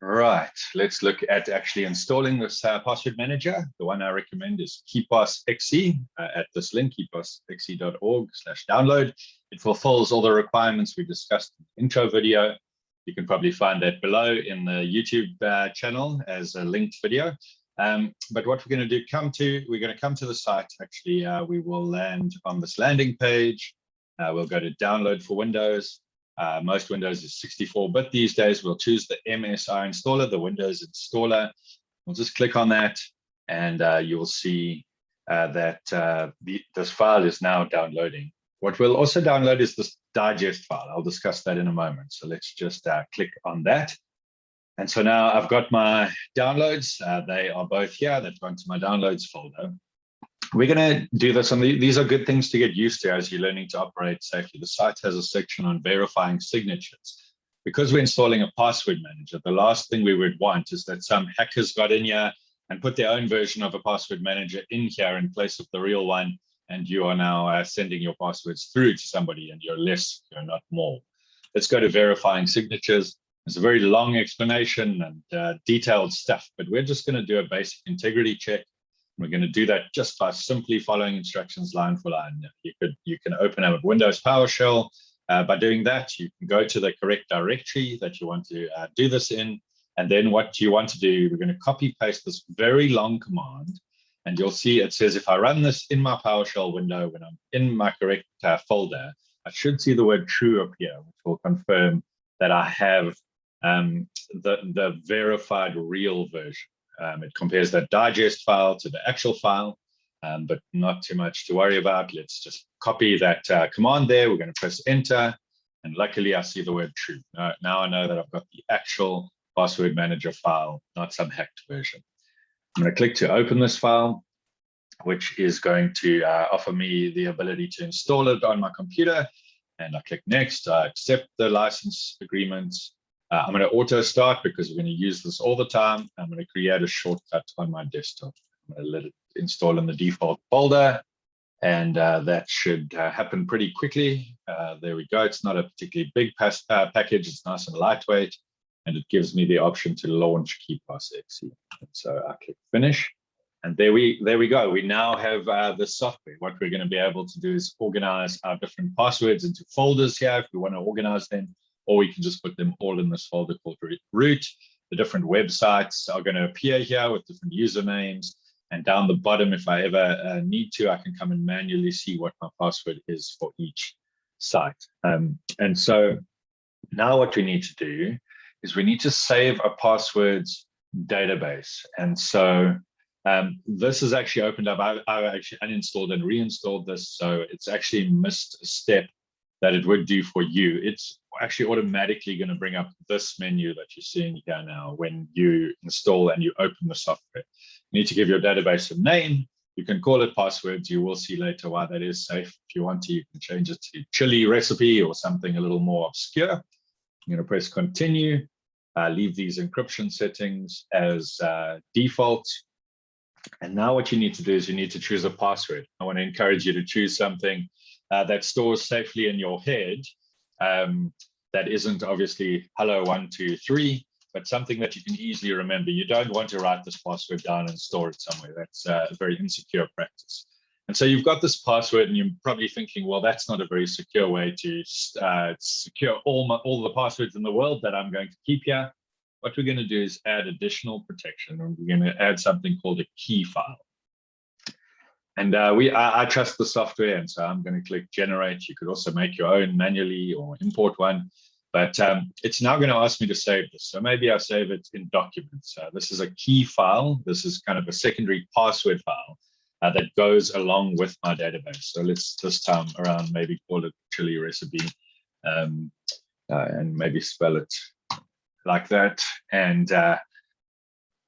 Right, let's look at actually installing this password manager. The one I recommend is KeepassXC at this link, keepassxc.org/download. It fulfills all the requirements we discussed in the intro video. You can probably find that below in the YouTube channel as a linked video. But what we're going to do, we're going to come to the site. Actually, we will land on this landing page. We'll go to download for Windows. Most Windows is 64-bit these days. We'll choose the MSI installer, the Windows installer. We'll just click on that, and you will see that this file is now downloading. What we'll also download is this digest file. I'll discuss that in a moment. So let's just click on that. And so now I've got my downloads. They are both here. They've gone to my downloads folder. We're going to do this, and these are good things to get used to as you're learning to operate safely. The site has a section on verifying signatures. Because we're installing a password manager, the last thing we would want is that some hackers got in here and put their own version of a password manager in here in place of the real one, and you are now sending your passwords through to somebody, and you're less secure, not more. Let's go to verifying signatures. It's a very long explanation and detailed stuff, but we're just going to do a basic integrity check. We're going to do that just by simply following instructions line for line. You can open up Windows PowerShell. By doing that, you can go to the correct directory that you want to do this in. And then what you want to do, we're going to copy paste this very long command. And you'll see it says if I run this in my PowerShell window, when I'm in my correct folder, I should see the word true appear, which will confirm that I have the verified real version. It compares that digest file to the actual file, but not too much to worry about. Let's just copy that command there. We're going to press enter, and luckily I see the word true. Now I know that I've got the actual password manager file, not some hacked version. I'm going to click to open this file, which is going to offer me the ability to install it on my computer. And I click next. I accept the license agreements. I'm going to auto start because we're going to use this all the time. I'm going to create a shortcut on my desktop. I'm going to let it install in the default folder, and that should happen pretty quickly. There we go. It's not a particularly big package. It's nice and lightweight, and it gives me the option to launch KeepassXC. So I click finish, and there we go. We now have the software. What we're going to be able to do is organize our different passwords into folders here if we want to organize them, or we can just put them all in this folder called root. The different websites are going to appear here with different usernames. And down the bottom, if I ever need to, I can come and manually see what my password is for each site. And so now what we need to do is we need to save a passwords database. And so this is actually opened up. I actually uninstalled and reinstalled this. So it's actually missed a step that it would do for you. It's actually automatically going to bring up this menu that you're seeing here now when you install and you open the software. You need to give your database a name. You can call it passwords. You will see later why that is safe. If you want to, you can change it to chili recipe or something a little more obscure. I'm going to press continue, leave these encryption settings as default. And now what you need to do is you need to choose a password. I want to encourage you to choose something that stores safely in your head, that isn't obviously hello 1 2 3, but something that you can easily remember. You don't want to write this password down and store it somewhere. That's a very insecure practice. And so you've got this password, and you're probably thinking, well, that's not a very secure way to secure all the passwords in the world that I'm going to keep here. What we're going to do is add additional protection, and we're going to add something called a key file. And I trust the software, and so I'm going to click generate. You could also make your own manually or import one, but it's now going to ask me to save this. So maybe I save it in documents. This is a key file. This is kind of a secondary password file that goes along with my database. So let's this time around maybe call it chili recipe, and maybe spell it like that. And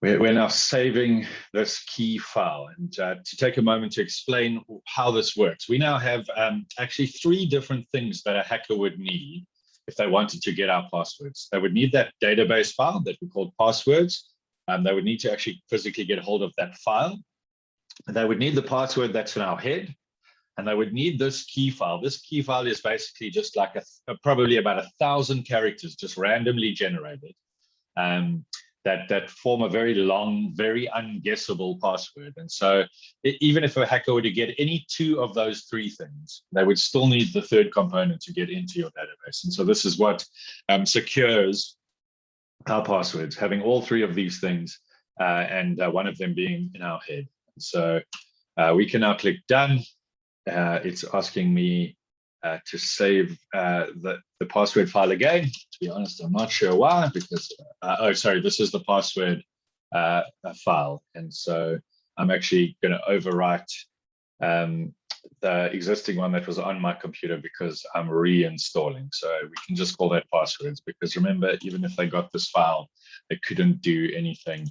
we're now saving this key file. And to take a moment to explain how this works, we now have actually 3 different things that a hacker would need if they wanted to get our passwords. They would need that database file that we call passwords. They would need to actually physically get hold of that file. And they would need the password that's in our head. And they would need this key file. This key file is basically just like probably about 1,000 characters, just randomly generated. that form a very long, very unguessable password. And so even if a hacker were to get any two of those three things, they would still need the third component to get into your database. And so this is what secures our passwords, having all three of these things, and one of them being in our head. So we can now click done. It's asking me to save the password file again. To be honest, I'm not sure why, because, oh, sorry, this is the password file. And so I'm actually going to overwrite the existing one that was on my computer because I'm reinstalling. So we can just call that passwords, because remember, even if they got this file, they couldn't do anything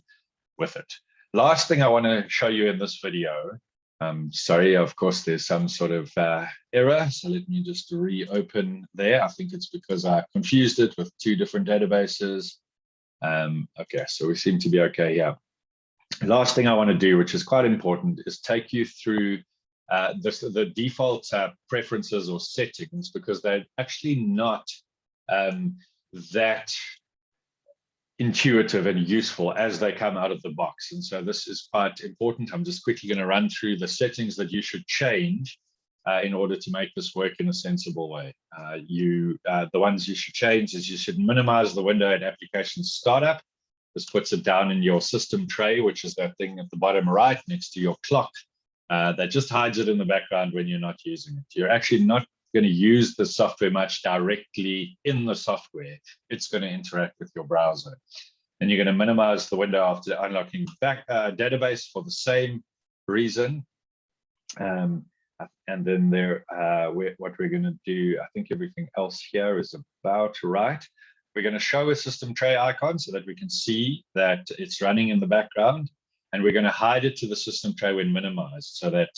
with it. Last thing I want to show you in this video, sorry, of course, there's some sort of error. So let me just reopen there. I think it's because I confused it with two different databases. Okay, so we seem to be okay here. Last thing I want to do, which is quite important, is take you through the default preferences or settings, because they're actually not that intuitive and useful as they come out of the box. And so this is quite important. I'm just quickly going to run through the settings that you should change in order to make this work in a sensible way. The ones you should change is you should minimize the window at application startup. This puts it down in your system tray, which is that thing at the bottom right next to your clock. That just hides it in the background when you're not using it. You're actually not going to use the software much directly in the software. It's going to interact with your browser. And you're going to minimize the window after unlocking back database for the same reason. And then what we're going to do, I think everything else here is about right. We're going to show a system tray icon so that we can see that it's running in the background. And we're going to hide it to the system tray when minimized, so that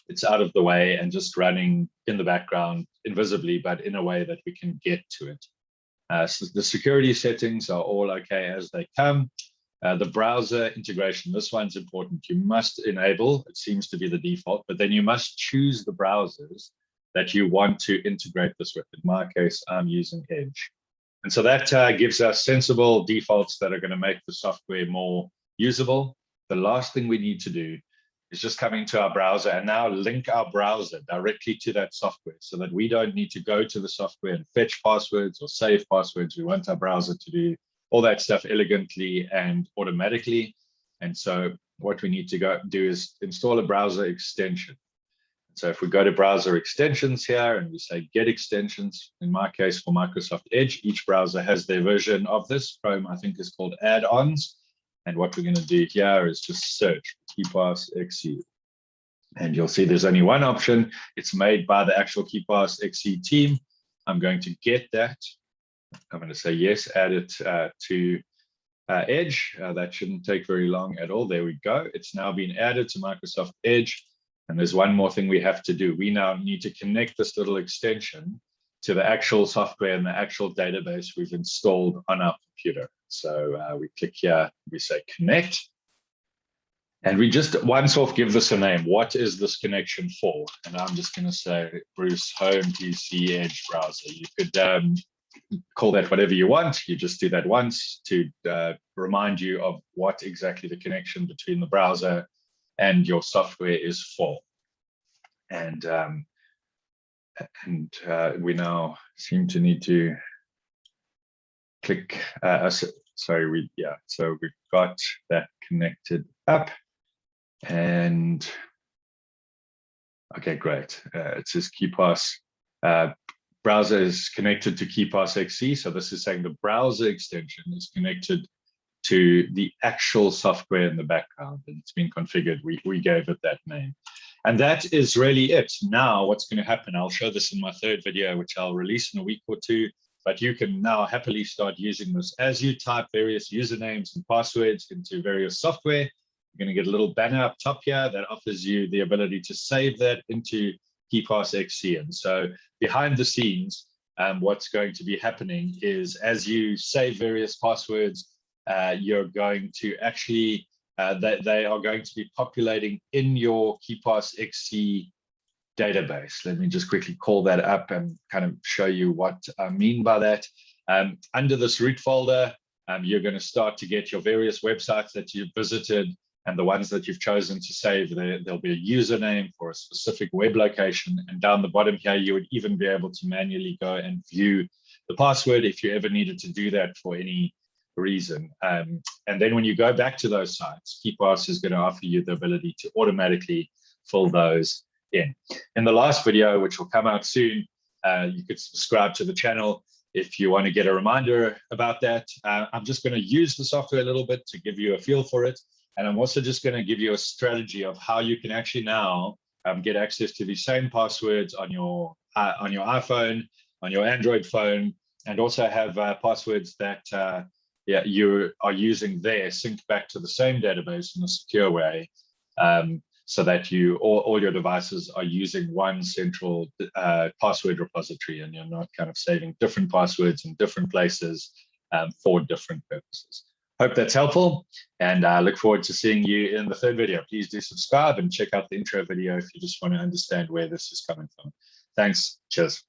it's out of the way and just running in the background invisibly, but in a way that we can get to it. So the security settings are all okay as they come. The browser integration, this one's important. You must enable, it seems to be the default, but then you must choose the browsers that you want to integrate this with. In my case, I'm using Edge. And so that gives us sensible defaults that are going to make the software more usable. The last thing we need to do is just come into our browser and now link our browser directly to that software, so that we don't need to go to the software and fetch passwords or save passwords. We want our browser to do all that stuff elegantly and automatically. And so what we need to do is install a browser extension. So if we go to browser extensions here and we say get extensions, in my case for Microsoft Edge, each browser has their version of this. Chrome, I think, is called add-ons. And what we're going to do here is just search KeepassXC. And you'll see there's only one option. It's made by the actual KeepassXC team. I'm going to get that. I'm going to say yes, add it to Edge. That shouldn't take very long at all. There we go. It's now been added to Microsoft Edge. And there's one more thing we have to do. We now need to connect this little extension to the actual software and the actual database we've installed on our computer. So we click here, we say connect, and we just once off give this a name. What is this connection for? And I'm just going to say Bruce Home PC Edge browser. You could call that whatever you want. You just do that once to remind you of what exactly the connection between the browser and your software is for. And we now seem to need to click, so we've got that connected up. And okay, great. It says Keepass browser is connected to KeepassXC. So this is saying the browser extension is connected to the actual software in the background, and it's been configured. We gave it that name. And that is really it. Now what's going to happen, I'll show this in my third video, which I'll release in a week or two, but you can now happily start using this. As you type various usernames and passwords into various software, you're going to get a little banner up top here that offers you the ability to save that into KeepassXC. And so behind the scenes, what's going to be happening is as you save various passwords, you're going to actually, they are going to be populating in your KeepassXC database. Let me just quickly call that up and kind of show you what I mean by that. Under this root folder, you're going to start to get your various websites that you've visited and the ones that you've chosen to save. There'll be a username for a specific web location. And down the bottom here, you would even be able to manually go and view the password if you ever needed to do that for any reason. And then when you go back to those sites, KeepassXC is going to offer you the ability to automatically fill those in. In the last video, which will come out soon, you could subscribe to the channel if you want to get a reminder about that. I'm just going to use the software a little bit to give you a feel for it. And I'm also just going to give you a strategy of how you can actually now get access to the same passwords on your iPhone, on your Android phone, and also have passwords that you are using there synced back to the same database in a secure way, so that all your devices are using one central password repository, and you're not kind of saving different passwords in different places for different purposes. Hope that's helpful, and I look forward to seeing you in the third video. Please do subscribe and check out the intro video if you just want to understand where this is coming from. Thanks. Cheers.